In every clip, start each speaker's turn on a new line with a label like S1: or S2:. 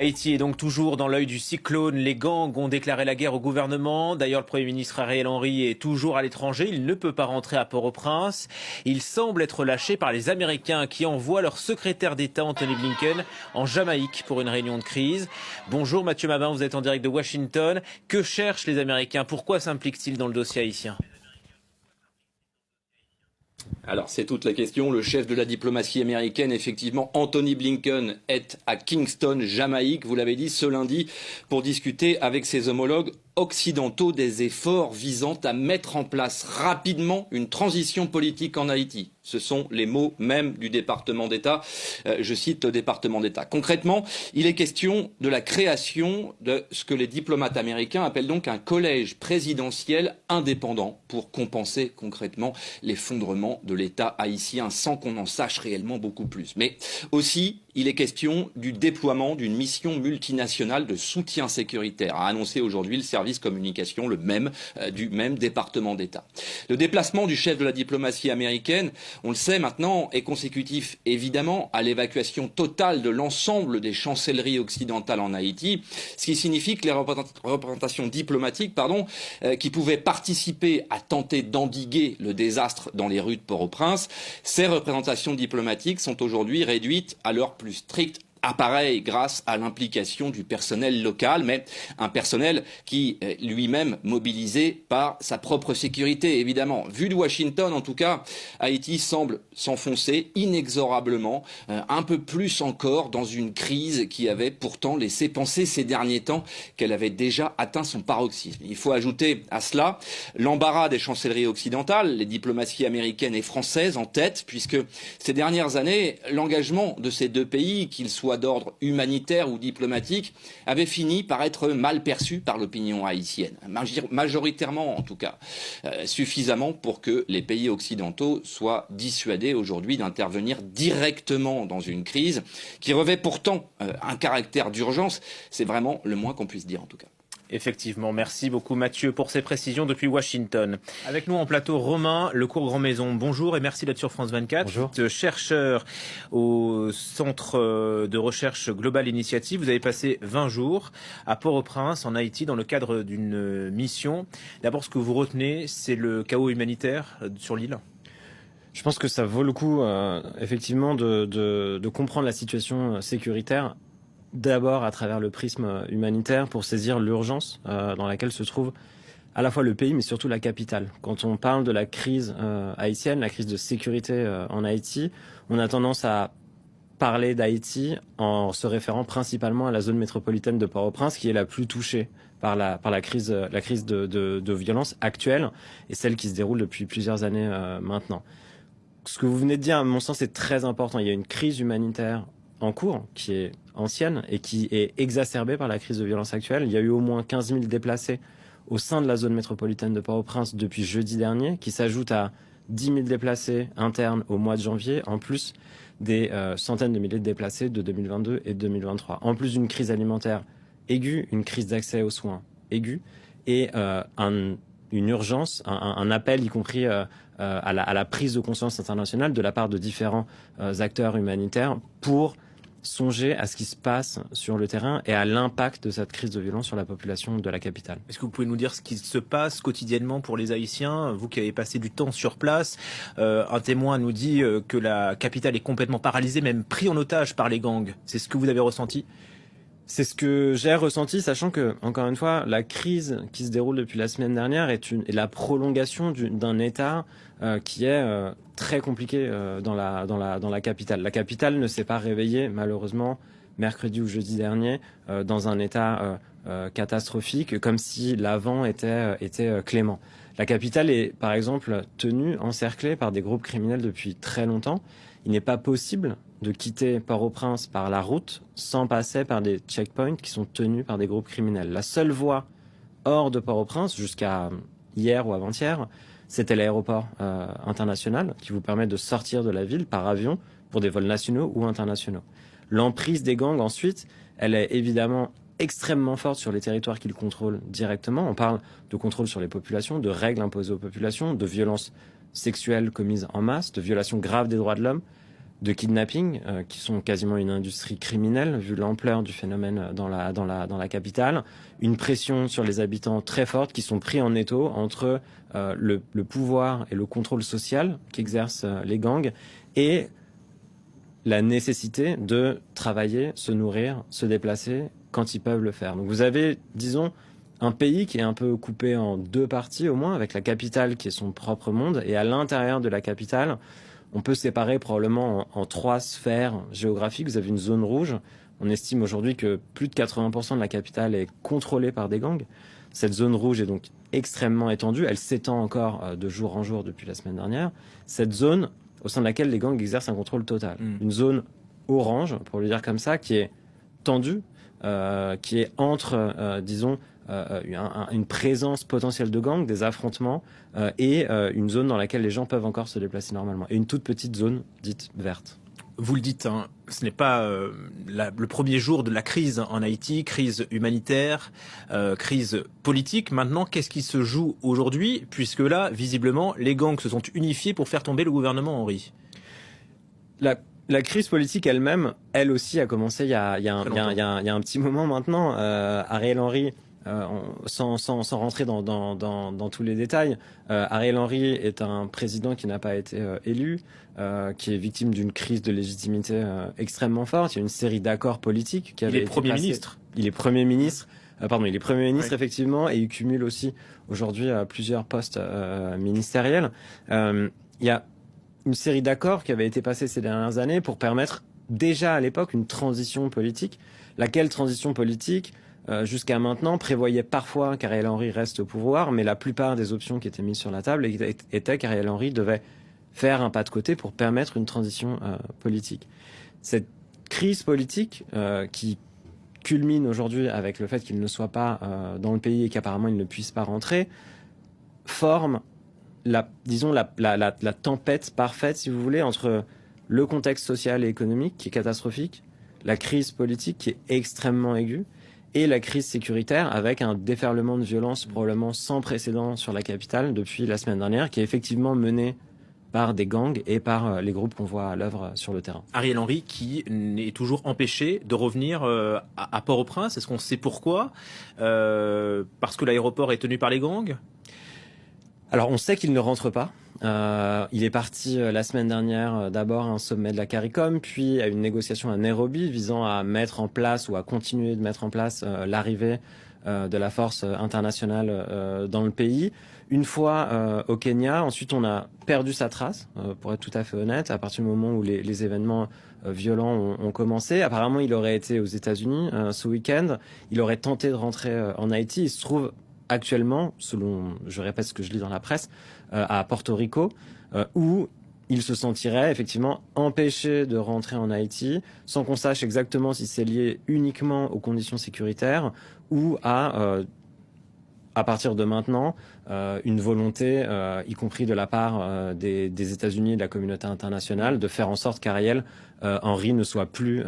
S1: Haïti est donc toujours dans l'œil du cyclone. Les gangs ont déclaré la guerre au gouvernement. D'ailleurs, le Premier ministre Ariel Henry est toujours à l'étranger. Il ne peut pas rentrer à Port-au-Prince. Il semble être lâché par les Américains qui envoient leur secrétaire d'État Anthony Blinken en Jamaïque pour une réunion de crise. Bonjour Mathieu Mabin, vous êtes en direct de Washington. Que cherchent les Américains? Pourquoi s'impliquent-ils dans le dossier haïtien?
S2: Alors c'est toute la question. Le chef de la diplomatie américaine, effectivement, Anthony Blinken, est à Kingston, Jamaïque, vous l'avez dit, ce lundi, pour discuter avec ses homologues occidentaux des efforts visant à mettre en place rapidement une transition politique en Haïti. Ce sont les mots même du département d'État. Je cite le département d'État. Concrètement, il est question de la création de ce que les diplomates américains appellent donc un collège présidentiel indépendant pour compenser concrètement l'effondrement de l'État haïtien sans qu'on en sache réellement beaucoup plus. Mais aussi, il est question du déploiement d'une mission multinationale de soutien sécuritaire, a annoncé aujourd'hui le service communication, du même département d'État. Le déplacement du chef de la diplomatie américaine, on le sait maintenant, est consécutif évidemment à l'évacuation totale de l'ensemble des chancelleries occidentales en Haïti, ce qui signifie que les représentations diplomatiques, qui pouvaient participer à tenter d'endiguer le désastre dans les rues de Port-au-Prince, ces représentations diplomatiques sont aujourd'hui réduites à leur plus strict appareil grâce à l'implication du personnel local, mais un personnel qui est lui-même mobilisé par sa propre sécurité, évidemment. Vu de Washington, en tout cas, Haïti semble s'enfoncer inexorablement, un peu plus encore dans une crise qui avait pourtant laissé penser ces derniers temps qu'elle avait déjà atteint son paroxysme. Il faut ajouter à cela l'embarras des chancelleries occidentales, les diplomaties américaines et françaises en tête, puisque ces dernières années, l'engagement de ces deux pays, qu'ils soient d'ordre humanitaire ou diplomatique, avait fini par être mal perçu par l'opinion haïtienne, majoritairement en tout cas, suffisamment pour que les pays occidentaux soient dissuadés aujourd'hui d'intervenir directement dans une crise qui revêt pourtant un caractère d'urgence. C'est vraiment le moins qu'on puisse dire en tout cas.
S1: Effectivement, merci beaucoup Mathieu pour ces précisions depuis Washington. Avec nous en plateau, Romain Lecourt-Grandmaison. Bonjour et merci d'être sur France 24.
S3: Bonjour.
S1: Chercheur au Centre de recherche Global Initiative. Vous avez passé 20 jours à Port-au-Prince, en Haïti, dans le cadre d'une mission. D'abord, ce que vous retenez, c'est le chaos humanitaire sur l'île.
S3: Je pense que ça vaut le coup, effectivement, de comprendre la situation sécuritaire. D'abord à travers le prisme humanitaire pour saisir l'urgence dans laquelle se trouve à la fois le pays mais surtout la capitale. Quand on parle de la crise haïtienne, la crise de sécurité en Haïti, on a tendance à parler d'Haïti en se référant principalement à la zone métropolitaine de Port-au-Prince qui est la plus touchée par la crise de violence actuelle et celle qui se déroule depuis plusieurs années maintenant. Ce que vous venez de dire, à mon sens, est très important. Il y a une crise humanitaire en cours, qui est ancienne et qui est exacerbée par la crise de violence actuelle. Il y a eu au moins 15 000 déplacés au sein de la zone métropolitaine de Port-au-Prince depuis jeudi dernier, qui s'ajoute à 10 000 déplacés internes au mois de janvier, en plus des centaines de milliers de déplacés de 2022 et de 2023. En plus d'une crise alimentaire aiguë, une crise d'accès aux soins aiguë et une urgence, un appel y compris à la prise de conscience internationale de la part de différents acteurs humanitaires pour songer à ce qui se passe sur le terrain et à l'impact de cette crise de violence sur la population de la capitale.
S1: Est-ce que vous pouvez nous dire ce qui se passe quotidiennement pour les Haïtiens, vous qui avez passé du temps sur place? Un témoin nous dit que la capitale est complètement paralysée, même pris en otage par les gangs. C'est ce que vous avez ressenti?
S3: C'est ce que j'ai ressenti, sachant que, encore une fois, la crise qui se déroule depuis la semaine dernière est la prolongation d'un état qui est très compliqué dans la capitale. La capitale ne s'est pas réveillée, malheureusement, mercredi ou jeudi dernier, dans un état catastrophique, comme si l'avant était clément. La capitale est, par exemple, tenue, encerclée par des groupes criminels depuis très longtemps. Il n'est pas possible de quitter Port-au-Prince par la route sans passer par des checkpoints qui sont tenus par des groupes criminels. La seule voie hors de Port-au-Prince, jusqu'à hier ou avant-hier, c'était l'aéroport international qui vous permet de sortir de la ville par avion pour des vols nationaux ou internationaux. L'emprise des gangs, ensuite, elle est évidemment extrêmement forte sur les territoires qu'ils contrôlent directement. On parle de contrôle sur les populations, de règles imposées aux populations, de violences sexuelles commises en masse, de violations graves des droits de l'homme. de kidnapping, qui sont quasiment une industrie criminelle, vu l'ampleur du phénomène dans la capitale. Une pression sur les habitants très forte, qui sont pris en étau entre le pouvoir et le contrôle social qu'exercent les gangs, et la nécessité de travailler, se nourrir, se déplacer quand ils peuvent le faire. Donc vous avez, disons, un pays qui est un peu coupé en deux parties au moins, avec la capitale qui est son propre monde, et à l'intérieur de la capitale, on peut séparer probablement en trois sphères géographiques. Vous avez une zone rouge. On estime aujourd'hui que plus de 80% de la capitale est contrôlée par des gangs. Cette zone rouge est donc extrêmement étendue. Elle s'étend encore de jour en jour depuis la semaine dernière. Cette zone au sein de laquelle les gangs exercent un contrôle total. Une zone orange, pour le dire comme ça, qui est tendue, qui est entre, disons, une présence potentielle de gangs, des affrontements, et une zone dans laquelle les gens peuvent encore se déplacer normalement. Et une toute petite zone dite verte.
S1: Vous le dites, hein, ce n'est pas le premier jour de la crise en Haïti, crise humanitaire, crise politique. Maintenant, qu'est-ce qui se joue aujourd'hui? Puisque là, visiblement, les gangs se sont unifiés pour faire tomber le gouvernement Henry.
S3: La crise politique elle-même, elle aussi, a commencé il y a un petit moment maintenant. Ariel Henry, sans rentrer dans tous les détails, Ariel Henry est un président qui n'a pas été élu, qui est victime d'une crise de légitimité extrêmement forte. Il y a une série d'accords politiques qui avaient été passés. Il est Premier ministre. Il est Premier ministre, oui. Effectivement, et il cumule aussi aujourd'hui plusieurs postes ministériels. Il y a une série d'accords qui avaient été passés ces dernières années pour permettre déjà à l'époque une transition politique, laquelle transition politique jusqu'à maintenant prévoyait parfois qu'Ariel Henry reste au pouvoir, mais la plupart des options qui étaient mises sur la table étaient qu'Ariel Henry devait faire un pas de côté pour permettre une transition politique. Cette crise politique qui culmine aujourd'hui avec le fait qu'il ne soit pas dans le pays et qu'apparemment il ne puisse pas rentrer, forme la tempête parfaite, si vous voulez, entre le contexte social et économique qui est catastrophique, la crise politique qui est extrêmement aiguë, et la crise sécuritaire avec un déferlement de violence probablement sans précédent sur la capitale depuis la semaine dernière, qui est effectivement mené par des gangs et par les groupes qu'on voit à l'œuvre sur le terrain.
S1: Ariel Henry qui est toujours empêché de revenir à Port-au-Prince. Est-ce qu'on sait pourquoi? Parce que l'aéroport est tenu par les gangs?
S3: Alors on sait qu'il ne rentre pas. Il est parti la semaine dernière d'abord à un sommet de la CARICOM, puis à une négociation à Nairobi visant à mettre en place ou à continuer de mettre en place l'arrivée de la force internationale dans le pays. Une fois au Kenya, ensuite on a perdu sa trace, pour être tout à fait honnête, à partir du moment où les événements violents ont commencé. Apparemment il aurait été aux États-Unis ce week-end, il aurait tenté de rentrer en Haïti, il se trouve actuellement, selon, je répète ce que je lis dans la presse, à Porto Rico, où il se sentirait effectivement empêché de rentrer en Haïti, sans qu'on sache exactement si c'est lié uniquement aux conditions sécuritaires ou à partir de maintenant, une volonté, y compris de la part des États-Unis et de la communauté internationale, de faire en sorte qu'Ariel Henry ne soit plus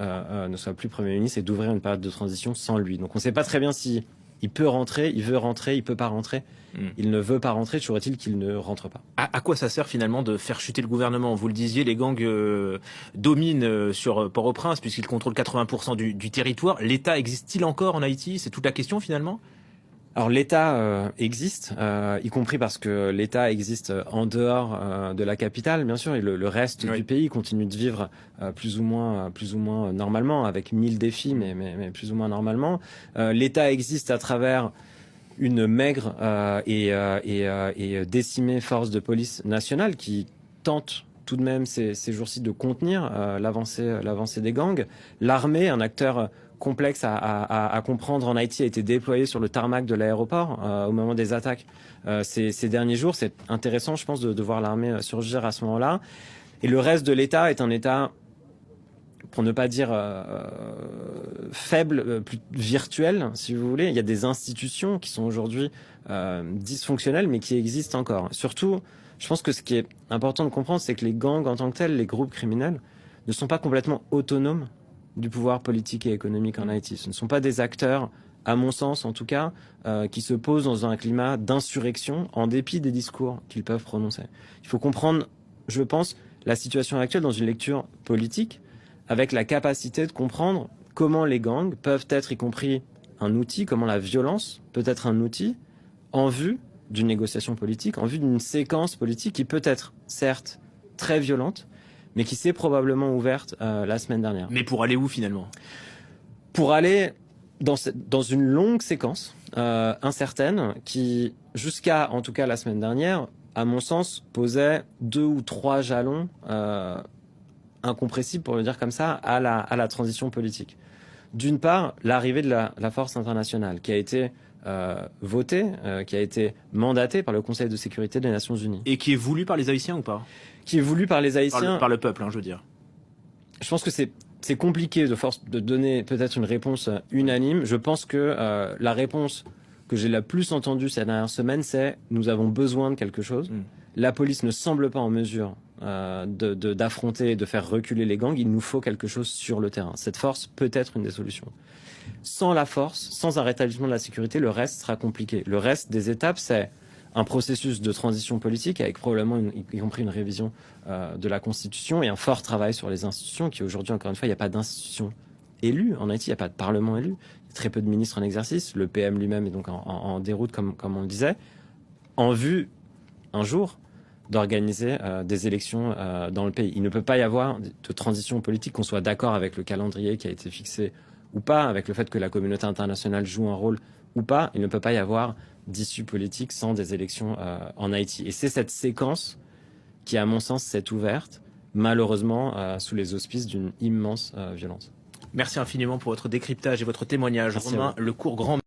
S3: Premier ministre et d'ouvrir une période de transition sans lui. Donc on ne sait pas très bien si il peut rentrer, il veut rentrer, il peut pas rentrer. Il ne veut pas rentrer, toujours est-il qu'il ne rentre pas.
S1: À quoi ça sert finalement de faire chuter le gouvernement? Vous le disiez, les gangs dominent sur Port-au-Prince puisqu'ils contrôlent 80% du territoire. L'État existe-t-il encore en Haïti? C'est toute la question finalement.
S3: Alors l'État existe, y compris parce que l'État existe en dehors de la capitale, bien sûr, et le reste du pays continue de vivre plus ou moins normalement, avec 1000 défis, mais plus ou moins normalement. L'État existe à travers une maigre et décimée force de police nationale qui tente tout de même ces jours-ci de contenir l'avancée des gangs. L'armée, un acteur complexe à comprendre en Haïti, a été déployé sur le tarmac de l'aéroport au moment des attaques ces derniers jours. C'est intéressant, je pense, de voir l'armée surgir à ce moment-là. Et le reste de l'État est un État, pour ne pas dire faible, plus virtuel, si vous voulez. Il y a des institutions qui sont aujourd'hui dysfonctionnelles, mais qui existent encore. Surtout, je pense que ce qui est important de comprendre, c'est que les gangs en tant que tels, les groupes criminels, ne sont pas complètement autonomes du pouvoir politique et économique en Haïti. Ce ne sont pas des acteurs, à mon sens en tout cas, qui se posent dans un climat d'insurrection en dépit des discours qu'ils peuvent prononcer. Il faut comprendre, je pense, la situation actuelle dans une lecture politique, avec la capacité de comprendre comment les gangs peuvent être, y compris un outil, comment la violence peut être un outil en vue d'une négociation politique, en vue d'une séquence politique qui peut être, certes, très violente, mais qui s'est probablement ouverte la semaine dernière.
S1: Mais pour aller où finalement?
S3: Pour aller dans une longue séquence incertaine qui, jusqu'à en tout cas la semaine dernière, à mon sens, posait 2 ou 3 jalons incompressibles, pour le dire comme ça, à la transition politique. D'une part, l'arrivée de la force internationale qui a été votée, qui a été mandatée par le Conseil de sécurité des Nations Unies.
S1: Et qui est voulu par les Haïtiens ou pas?
S3: Qui est voulu par les Haïtiens.
S1: Par le peuple, je veux dire.
S3: Je pense que c'est compliqué de donner peut-être une réponse unanime. Je pense que la réponse que j'ai la plus entendue ces dernières semaines, c'est nous avons besoin de quelque chose. La police ne semble pas en mesure d'affronter et de faire reculer les gangs. Il nous faut quelque chose sur le terrain. Cette force peut être une des solutions. Sans la force, sans un rétablissement de la sécurité, le reste sera compliqué. Le reste des étapes, c'est un processus de transition politique avec probablement y compris une révision de la Constitution et un fort travail sur les institutions qui aujourd'hui, encore une fois, il n'y a pas d'institution élue en Haïti, il n'y a pas de parlement élu, il y a très peu de ministres en exercice, le PM lui-même est donc en déroute comme on le disait, en vue un jour d'organiser des élections dans le pays. Il ne peut pas y avoir de transition politique, qu'on soit d'accord avec le calendrier qui a été fixé ou pas, avec le fait que la communauté internationale joue un rôle ou pas, il ne peut pas y avoir d'issue politique sans des élections en Haïti. Et c'est cette séquence qui, à mon sens, s'est ouverte, malheureusement, sous les auspices d'une immense violence.
S1: Merci infiniment pour votre décryptage et votre témoignage.
S3: Merci
S1: Romain Lecourt, grand